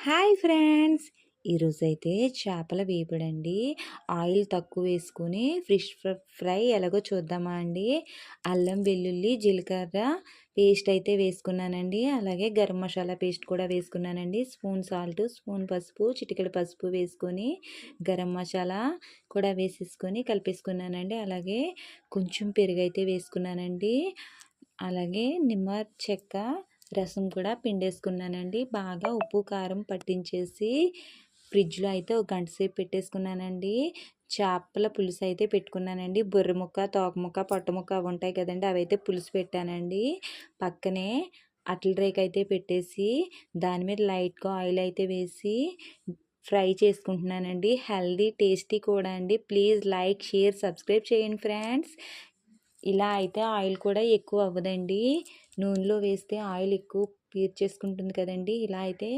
Hi friends! ఈరోజైతే చేపల వేపుడండి. Oil తక్కువ వేసుకొని ఫిష్ ఫ్రై ఎలాగో చూద్దామా అండి. అల్లం, వెల్లుల్లి, జీలకర్ర పేస్ట్ అయితే వేసుకున్నానండి. అలాగే గరం మసాలా పేస్ట్ కూడా వేసుకున్నానండి. స్పూన్ సాల్ట్, స్పూన్ పసుపు, చిటికెడు పసుపు వేసుకొని గరం మసాలా కూడా వేసేసుకొని కలిపేసుకున్నానండి. అలాగే కొంచెం పెరుగు అయితే వేసుకున్నానండి. అలాగే నిమ్మ చెక్క రసం కూడా పిండేసుకున్నానండి. బాగా ఉప్పు కారం పట్టించేసి ఫ్రిడ్జ్లో అయితే ఒక గంట సేపు పెట్టేసుకున్నానండి. చేపల పులుసు అయితే పెట్టుకున్నానండి. బొర్రె ముక్క, తోక ముక్క, పొట్ట ముక్క అవి ఉంటాయి కదండి, అవి అయితే పులుసు పెట్టానండి. పక్కనే అట్ల రేకు అయితే పెట్టేసి దాని మీద లైట్గా ఆయిల్ అయితే వేసి ఫ్రై చేసుకుంటున్నానండి. హెల్దీ టేస్టీ కూడా అండి. ప్లీజ్ లైక్, షేర్, సబ్స్క్రైబ్ చేయండి ఫ్రెండ్స్. ఇలా అయితే ఆయిల్ కూడా ఎక్కువ అవ్వదండి. నూనెలో వేస్తే ఆయిల్ ఎక్కువ పీల్చేసుకుంటుంది కదండి. ఇలా అయితే